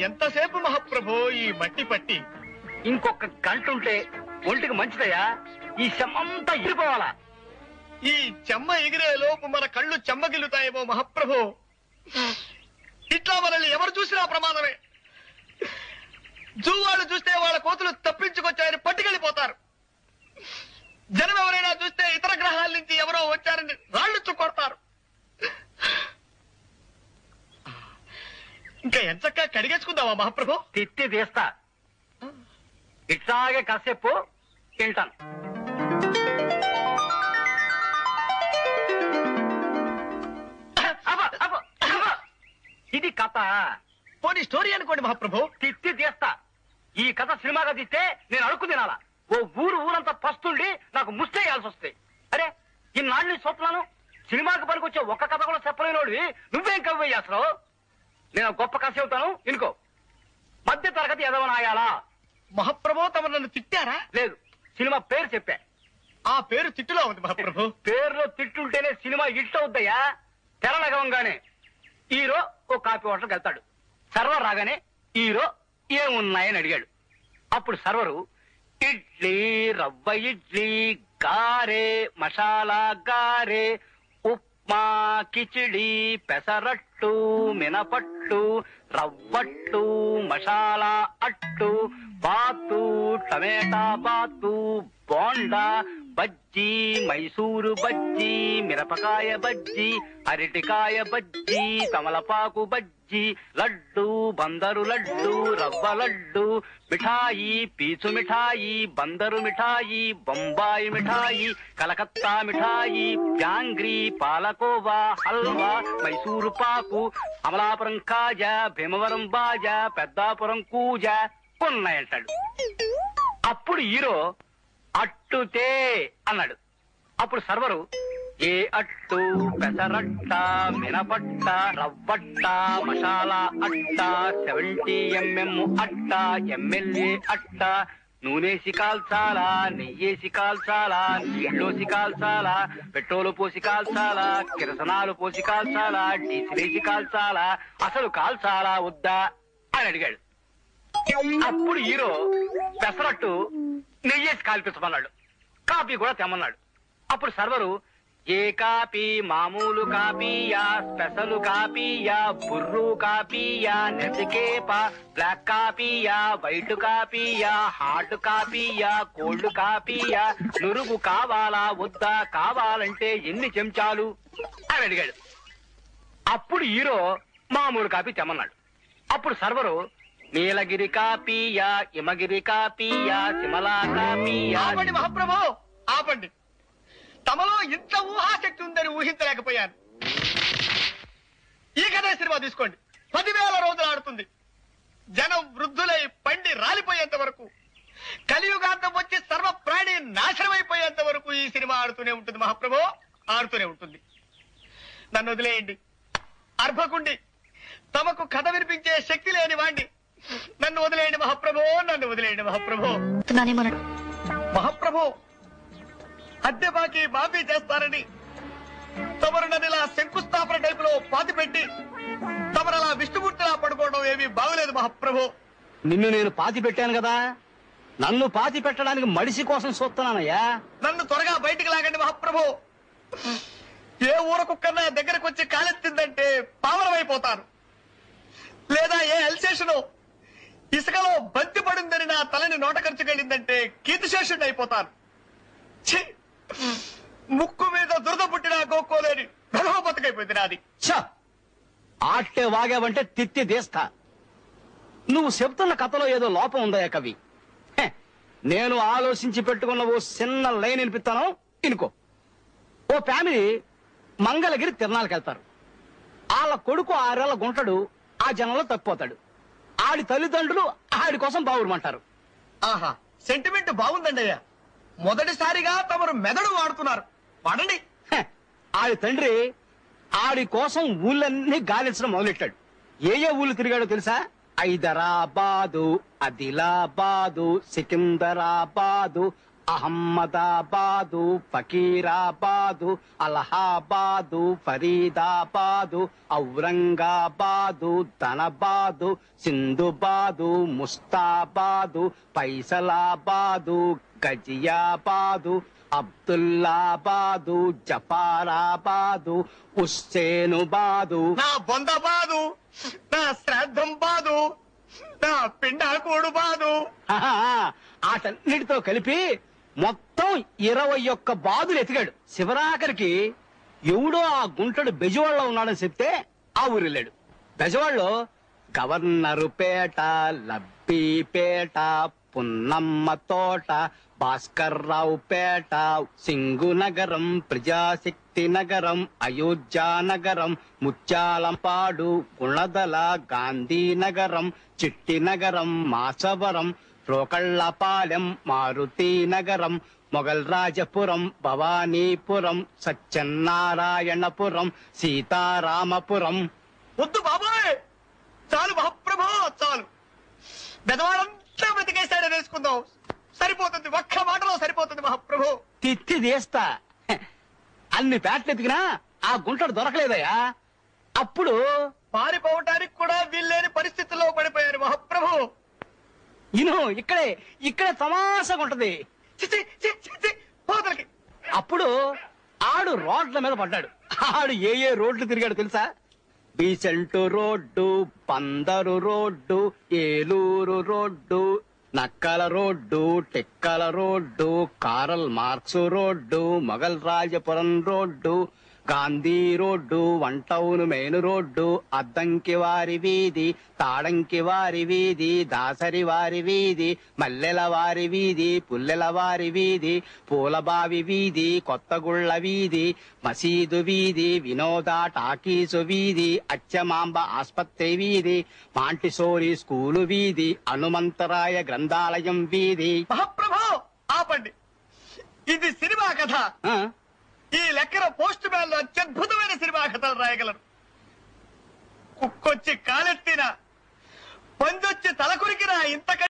ఎంతసేపు మహాప్రభు ఈ మట్టి పట్టి? ఇంకొక గంట ఉంటే ఒంటికి మంచిదయ్యా. ఈ చెమ్మంతా ఇరిపోవాలా. ఈ చెమ్మ ఎగిరే లోపు మన కళ్ళు చెమ్మగిల్లుతాయేమో మహాప్రభు. ఇట్లా మనల్ని ఎవరు చూసినా ప్రమాదమే. జూవాళ్ళు చూస్తే వాళ్ళ కోతులు తప్పించుకొచ్చాయని పట్టుకెళ్ళిపోతారు. జనం ఎవరైనా చూస్తే ఇతర గ్రహాల నుంచి ఎవరో వచ్చారని రాళ్లు చుక్కొడతారు. ఇంకా ఎంచక్కా కడిగేసుకుందావా మహాప్రభు? తిత్తి తీస్తా. ఇట్లాగే కాసేపు తింటాను. ఇది కథ. పోనీ స్టోరీ అనుకోండి మహాప్రభు. తిత్తి తీస్తా. ఈ కథ సినిమాగా తీస్తే నేను అడుక్కు తినాలా? ఓ ఊరంతా పస్తుండి నాకు ముస్తేయాల్సి వస్తాయి. అరే ఇన్నాళ్ళు చూస్తున్నాను, సినిమాకి పనికొచ్చే ఒక్క కథ కూడా చెప్పలేనోడివి నువ్వేం కవ్వయ్యా అసలు? నేను గొప్ప కథ చెబుతాను ఇనుకో. మధ్య తరగతి ఎదవనాయాలా? మహాప్రభు తమ నన్ను తిట్టారా? లేదు, సినిమా పేరు చెప్పా. ఆ పేరు తిట్టులో ఉంది మహాప్రభు. పేరులో తిట్టుంటేనే సినిమా హిట్ అవుద్దయ్యా. తెరలగవంగానే హీరో ఓ కాఫీ హోటల్కి వెళ్తాడు. సర్వర్ రాగానే హీరో ఏమున్నాయని అడిగాడు. అప్పుడు సర్వరు ఇడ్లీ, రవ్వ ఇడ్లీ, గారే, మసాలా గారే, ఉప్మా, కిచిడి, పెసరట్టు, మినపట్టు, రవ్వట్టు, మసాలా అట్టు, బాతు, టమేటా బాతు, బోండా, బజ్జీ, మైసూరు బజ్జీ, మిరపకాయ బజ్జీ, అరటికాయ బజ్జీ, తమలపాకు బజ్జీ, లడ్డు, బందరు లడ్డు, రవ్వ లడ్డు, మిఠాయి, పీచు మిఠాయి, బందరు మిఠాయి, బొంబాయి మిఠాయి, కలకత్తా మిఠాయి, జాంగ్రీ, పాలకోవా, హల్వా, మైసూరు పాకు, అమలాపురం కాజా, భీమవరం బాజా, పెద్దాపురం కూజా ఉన్నాయంటాడు. అప్పుడు హీరో అట్టుతే అన్నాడు. అప్పుడు సర్వరు ఏ అట్టు, పెసరట్ట, మినపట్ట, రవ్వట్ట, మసాలా అట్ట, 70 mm అట్ట, ఎమ్మెల్యే అట్ట, నూనెసి కాల్చాలా, నెయ్యేసి కాల్చాలా, నీళ్ళోసి కాల్చాలా, పెట్రోలు పోసి కాల్చాలా, కిరసనాలు పోసి కాల్చాలా, డీజిలేసి కాల్చాలా, అసలు కాల్చాలా వద్దా అని అడిగాడు. అప్పుడు హీరో పెసరట్టు నెయ్యేసి కాల్పించమన్నాడు. కాపీ కూడా తెమ్మన్నాడు. అప్పుడు సర్వరు ఏ కాపీ, మామూలు కాపీయా, స్పెషల్ కాపీయా, బుర్రు కాపీయా, నెసికేపా, బ్లాక్ కాపీయా, వైట్ కాపీయా, హాట్ కాపీయా, కోల్డ్ కాపీయా, నురుగు కావాలా వద్దా, కావాలంటే ఎన్ని చెంచాలు అని అడిగాడు. అప్పుడు హీరో మామూలు కాపీ తెమ్మన్నాడు. అప్పుడు సర్వరు నీలగిరి కాపీయా, హిమగిరి కాపీయా, సిమలా కాపీయా. ఆపండి మహాప్రభు, ఆపండి. తమలో ఇంత ఊహాశక్తి ఉందని ఊహించలేకపోయాను. ఈ కథ సినిమా తీసుకోండి, 10,000 రోజులు ఆడుతుంది. జనం వృద్ధులై పండి రాలిపోయేంత వరకు, కలియుగాంతం వచ్చి సర్వ ప్రాణి నాశనమైపోయేంత వరకు ఈ సినిమా ఆడుతూనే ఉంటుంది మహాప్రభు, ఆడుతూనే ఉంటుంది. నన్ను వదిలేయండి అర్భకుండి. తమకు కథ వినిపించే శక్తి లేని వాణ్ణి. నన్ను వదిలేయండి మహాప్రభు, నన్ను వదిలేయండి మహాప్రభు. మహాప్రభు అద్దె బాకీ మాఫీ చేస్తారని తమరు నన్ను శంకుస్థాపన టైపులో పాతి పెట్టి తమరలా విష్ణుమూర్తిలా పడుకోవడం ఏమీ బాగలేదు మహాప్రభు. నిన్ను నేను పాతి పెట్టాను కదా, నన్ను పాతి పెట్టడానికి మడిసి కోసం చూస్తున్నానయ్యా. నన్ను త్వరగా బయటికి లాగండి మహాప్రభు. ఏ ఊర కుక్కన్నా దగ్గరకు వచ్చి కాలెత్తిందంటే పావనమైపోతాను. లేదా ఏ ఎల్సేషను ఇసుకలో బంతి పడిందని నా తలని నోట ఖర్చుకెళ్ళిందంటే కీర్తిశేషుడు అయిపోతాను. ముక్కు మీద దురద పుట్టినా గోక్కోలేని గర్వ బతుకైపోయింది నాది. ఆట్టే వాగావంటే తిత్తి తీస్తా. నువ్వు చెప్తున్న కథలో ఏదో లోపం ఉందయ్యా కవి. నేను ఆలోచించి పెట్టుకున్న ఓ చిన్న లైన్ వినిపిస్తాను ఇనుకో. ఓ ఫ్యామిలీ మంగళగిరి తిరణాలకు వెళ్తారు. వాళ్ళ కొడుకు 6 ఏళ్ల గుంటడు ఆ జనంలో తప్పిపోతాడు. ఆడి తల్లిదండ్రులు ఆడి కోసం బావురమంటారు. ఆహా, సెంటిమెంట్ బాగుందండి అయ్యా. మొదటిసారిగా తమరు మెదడు వాడుతున్నారు, వాడండి. ఆడి తండ్రి ఆడి కోసం ఊళ్ళన్నీ గాలించడం మొదలెట్టాడు. ఏ ఊళ్ళు తిరిగాడో తెలుసా? హైదరాబాదు, ఆదిలాబాదు, సికింద్రాబాదు, అహ్మదాబాదు, ఫకీరాబాదు, అలహాబాదు, ఫరీదాబాదు, ఔరంగాబాదు, ధనబాదు, సింధుబాదు, ముస్తాబాదు, పైసలాబాదు, గజియాబాదు, అబ్దుల్లాబాదు, జఫారాబాదు, హుస్సేనుబాదు. నా బొంద బాదు, నా శ్రాద్ధం బాదు, నా పిండాకోడు బాదు. ఆటన్నిటితో కలిపి మొత్తం 21 బాదులు ఎతికాడు. శివరాఖరికి ఎవడో ఆ గుంటడు బెజవాడలో ఉన్నాడని చెప్తే ఆ ఊరెళ్ళాడు. బెజవాడలో గవర్నరు పేట, లబ్బీపేట, పున్నమ్మ తోట, భాస్కర్రావు పేట, సింగు నగరం, ప్రజాశక్తి నగరం, అయోధ్య నగరం, ముత్యాలంపాడు, గుణదల, గాంధీనగరం, చిట్టి నగరం, మాచవరం, రోకళ్లపాలెం, మారుతి నగరం, మొగల్ రాజపురం, భవానీపురం, సత్యనారాయణపురం, సీతారామపురం. వద్దు బాబాయ్, చాలు మహాప్రభో, చాలు. బెదవాడంతా బతికేశాడని వేసుకుందాం, సరిపోతుంది. ఒక్క మాటలో సరిపోతుంది మహాప్రభు. తిత్తి తీస్తా. అన్ని పేటలు ఎతికినా ఆ గుంటడు దొరకలేదయ్యా. అప్పుడు పారిపోవటానికి కూడా వీల్లేని పరిస్థితుల్లో పడిపోయారు మహాప్రభు. ఇక్కడే తమాషగా ఉంటది. చిచి, చి, చి, చి, పోతలకి. అప్పుడు ఆడు రోడ్ల మీద పడ్డాడు. ఆడు ఏ రోడ్లు తిరిగాడు తెలుసా? Besant road, Bandar road, Eluru road, Nakkala road, Tekkala road, Karl Marx road, Mogal Rajapuram road, Gandhi road, one town main road, Addanki వారి వీధి, తాడంకి వారి వీధి, దాసరి వారి వీధి, మల్లెల వారి వీధి, పుల్లెల వారి వీధి, పూలబావి వీధి, కొత్తగుళ్ళ వీధి, మసీదు వీధి, వినోద టాకీసు వీధి, అచ్చమాంబ ఆస్పత్రి వీధి, మాంటిసోరి స్కూలు వీధి, హనుమంతరాయ గ్రంథాలయం వీధి. మహాప్రభు ఆపండి, ఇది సినిమా కథ. ఈ లెక్కన పోస్ట్ మ్యాన్ లో అత్యద్భుతమైన సినిమా కథలు రాయగలరు. కుక్కొచ్చి కాలెత్తిన, పందొచ్చి తలకురికినా ఇంతకంటే